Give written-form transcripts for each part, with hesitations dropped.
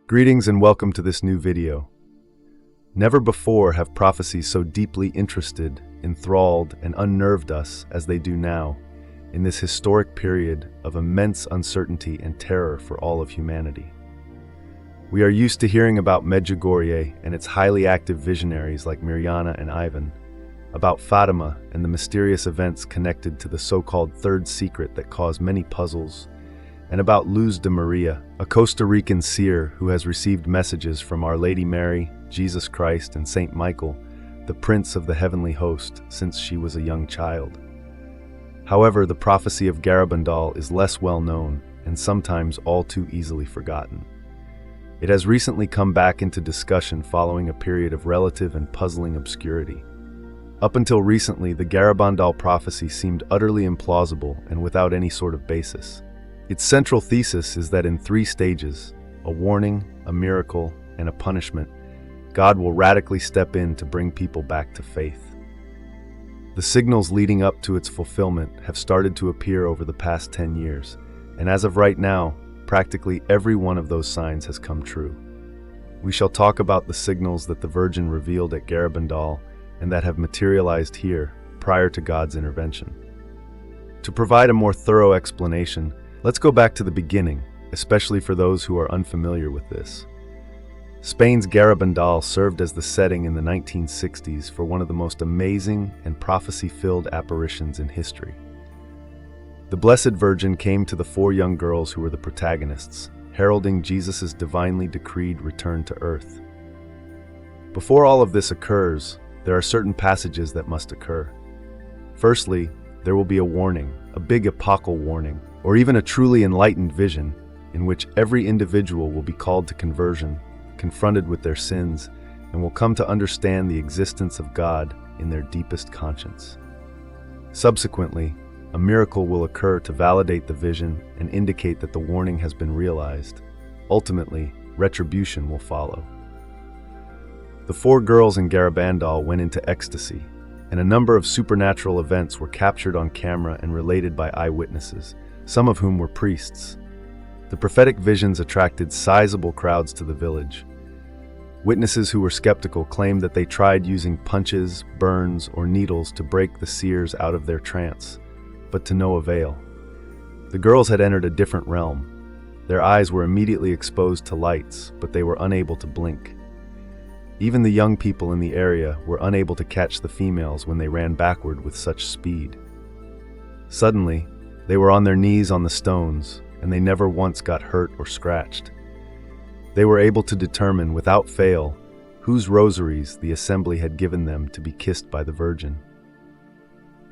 Greetings and welcome to this new video. Never before have prophecies so deeply interested, enthralled, and unnerved us as they do now, in this historic period of immense uncertainty and terror for all of humanity. We are used to hearing about Medjugorje and its highly active visionaries like Mirjana and Ivan, about Fatima and the mysterious events connected to the so-called Third Secret that cause many puzzles, and about Luz de Maria, a Costa Rican seer who has received messages from Our Lady Mary, Jesus Christ, and Saint Michael, the Prince of the Heavenly Host, since she was a young child. However, the prophecy of Garabandal is less well known and sometimes all too easily forgotten. It has recently come back into discussion following a period of relative and puzzling obscurity. Up until recently, the Garabandal prophecy seemed utterly implausible and without any sort of basis. Its central thesis is that in three stages, a warning, a miracle, and a punishment, God will radically step in to bring people back to faith. The signals leading up to its fulfillment have started to appear over the past 10 years, and as of right now, practically every one of those signs has come true. We shall talk about the signals that the Virgin revealed at Garabandal and that have materialized here prior to God's intervention. To provide a more thorough explanation, let's go back to the beginning, especially for those who are unfamiliar with this. Spain's Garabandal served as the setting in the 1960s for one of the most amazing and prophecy-filled apparitions in history. The Blessed Virgin came to the four young girls who were the protagonists, heralding Jesus' divinely decreed return to earth. Before all of this occurs, there are certain passages that must occur. Firstly, there will be a warning, a big epochal warning, or even a truly enlightened vision, in which every individual will be called to conversion, confronted with their sins, and will come to understand the existence of God in their deepest conscience. Subsequently, a miracle will occur to validate the vision and indicate that the warning has been realized. Ultimately, retribution will follow. The four girls in Garabandal went into ecstasy, and a number of supernatural events were captured on camera and related by eyewitnesses, some of whom were priests. The prophetic visions attracted sizable crowds to the village. Witnesses who were skeptical claimed that they tried using punches, burns, or needles to break the seers out of their trance, but to no avail. The girls had entered a different realm. Their eyes were immediately exposed to lights, but they were unable to blink. Even the young people in the area were unable to catch the females when they ran backward with such speed. Suddenly, they were on their knees on the stones, and they never once got hurt or scratched. They were able to determine without fail whose rosaries the assembly had given them to be kissed by the Virgin.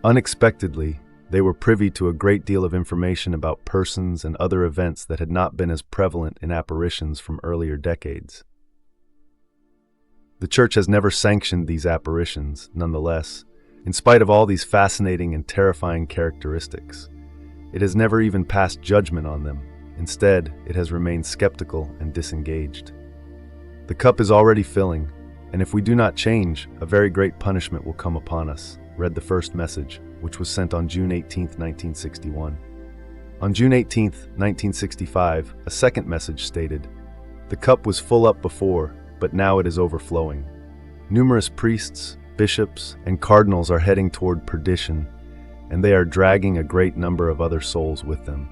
Unexpectedly, they were privy to a great deal of information about persons and other events that had not been as prevalent in apparitions from earlier decades. The Church has never sanctioned these apparitions, nonetheless, in spite of all these fascinating and terrifying characteristics. It has never even passed judgment on them. Instead, it has remained skeptical and disengaged. The cup is already filling, and if we do not change, a very great punishment will come upon us, read the first message, which was sent on June 18, 1961. On June 18, 1965, a second message stated, "The cup was full up before, but now it is overflowing. Numerous priests, bishops, and cardinals are heading toward perdition, and they are dragging a great number of other souls with them."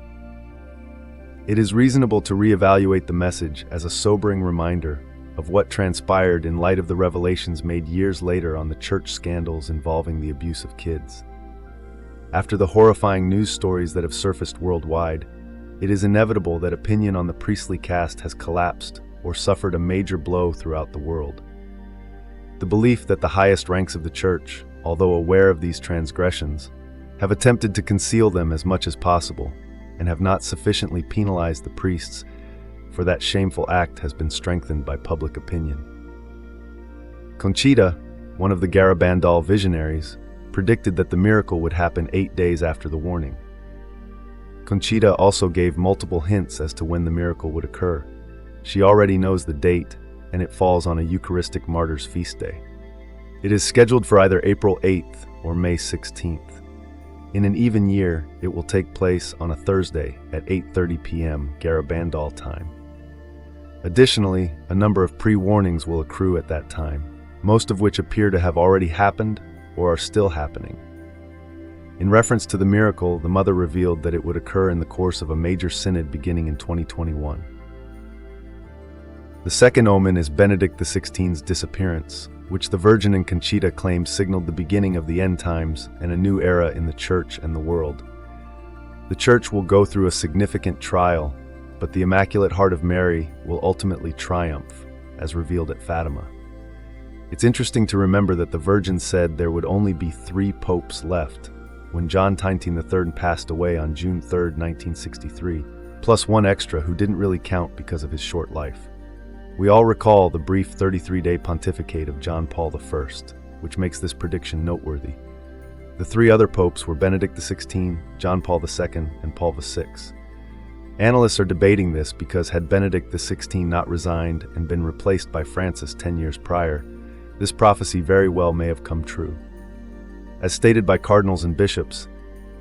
It is reasonable to reevaluate the message as a sobering reminder of what transpired in light of the revelations made years later on the church scandals involving the abuse of kids. After the horrifying news stories that have surfaced worldwide, it is inevitable that opinion on the priestly caste has collapsed or suffered a major blow throughout the world. The belief that the highest ranks of the church, although aware of these transgressions, have attempted to conceal them as much as possible, and have not sufficiently penalized the priests for that shameful act has been strengthened by public opinion. Conchita, one of the Garabandal visionaries, predicted that the miracle would happen 8 days after the warning. Conchita also gave multiple hints as to when the miracle would occur. She already knows the date, and it falls on a Eucharistic Martyrs' feast day. It is scheduled for either April 8th or May 16th. In an even year, it will take place on a Thursday at 8:30 p.m. Garabandal time. Additionally, a number of pre-warnings will accrue at that time, most of which appear to have already happened or are still happening. In reference to the miracle, the mother revealed that it would occur in the course of a major synod beginning in 2021. The second omen is Benedict XVI's disappearance, which the Virgin and Conchita claim signaled the beginning of the end times and a new era in the Church and the world. The Church will go through a significant trial, but the Immaculate Heart of Mary will ultimately triumph, as revealed at Fatima. It's interesting to remember that the Virgin said there would only be 3 popes left when John XXIII III passed away on June 3, 1963, plus one extra who didn't really count because of his short life. We all recall the brief 33-day pontificate of John Paul I, which makes this prediction noteworthy. The 3 other popes were Benedict XVI, John Paul II, and Paul VI. Analysts are debating this because had Benedict XVI not resigned and been replaced by Francis 10 years prior, this prophecy very well may have come true. As stated by cardinals and bishops,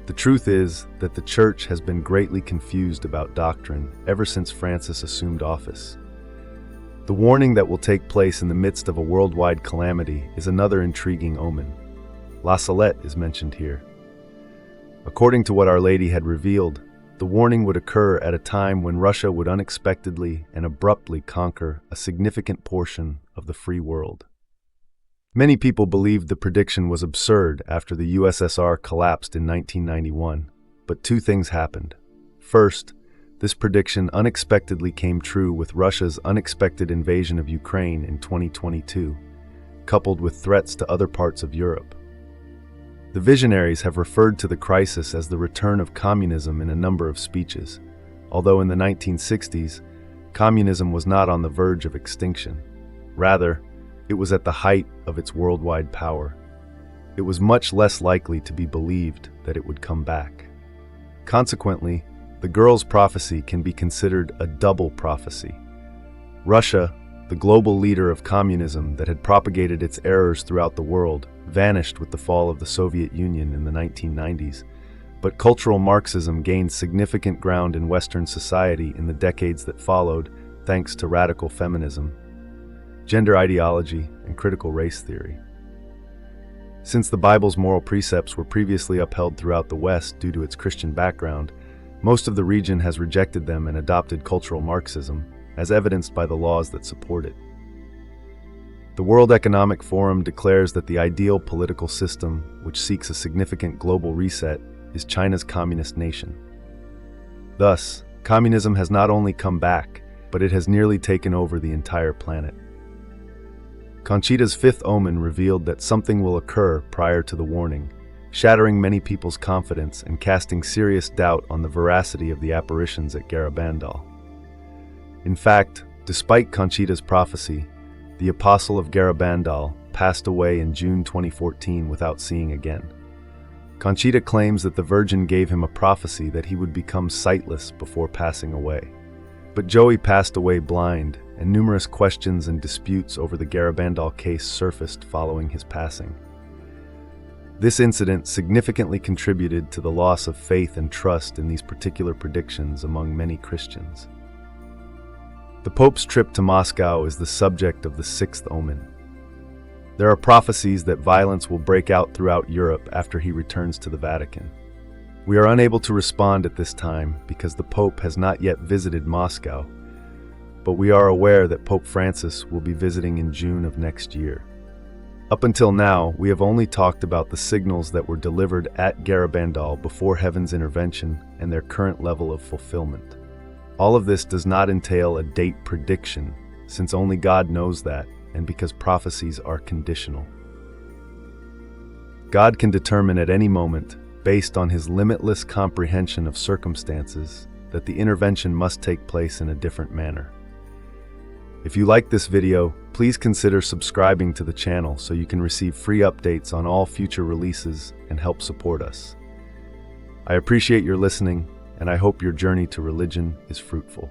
the truth is that the Church has been greatly confused about doctrine ever since Francis assumed office. The warning that will take place in the midst of a worldwide calamity is another intriguing omen. La Salette is mentioned here. According to what Our Lady had revealed, the warning would occur at a time when Russia would unexpectedly and abruptly conquer a significant portion of the free world. Many people believed the prediction was absurd after the USSR collapsed in 1991, but 2 things happened. First, this prediction unexpectedly came true with Russia's unexpected invasion of Ukraine in 2022, coupled with threats to other parts of Europe. The visionaries have referred to the crisis as the return of communism in a number of speeches, although in the 1960s, communism was not on the verge of extinction. Rather, it was at the height of its worldwide power. It was much less likely to be believed that it would come back. Consequently, the girl's prophecy can be considered a double prophecy. Russia, the global leader of communism that had propagated its errors throughout the world, vanished with the fall of the Soviet Union in the 1990s, but cultural Marxism gained significant ground in Western society in the decades that followed, thanks to radical feminism, gender ideology, and critical race theory. Since the Bible's moral precepts were previously upheld throughout the West due to its Christian background, most of the region has rejected them and adopted cultural Marxism, as evidenced by the laws that support it. The World Economic Forum declares that the ideal political system, which seeks a significant global reset, is China's communist nation. Thus, communism has not only come back, but it has nearly taken over the entire planet. Conchita's 5th omen revealed that something will occur prior to the warning, shattering many people's confidence and casting serious doubt on the veracity of the apparitions at Garabandal. In fact, despite Conchita's prophecy, the apostle of Garabandal passed away in June 2014 without seeing again. Conchita claims that the Virgin gave him a prophecy that he would become sightless before passing away. But Joey passed away blind, and numerous questions and disputes over the Garabandal case surfaced following his passing. This incident significantly contributed to the loss of faith and trust in these particular predictions among many Christians. The Pope's trip to Moscow is the subject of the 6th omen. There are prophecies that violence will break out throughout Europe after he returns to the Vatican. We are unable to respond at this time because the Pope has not yet visited Moscow, but we are aware that Pope Francis will be visiting in June of next year. Up until now, we have only talked about the signals that were delivered at Garabandal before heaven's intervention and their current level of fulfillment. All of this does not entail a date prediction, since only God knows that, and because prophecies are conditional. God can determine at any moment, based on his limitless comprehension of circumstances, that the intervention must take place in a different manner. If you like this video, please consider subscribing to the channel so you can receive free updates on all future releases and help support us. I appreciate your listening, and I hope your journey to religion is fruitful.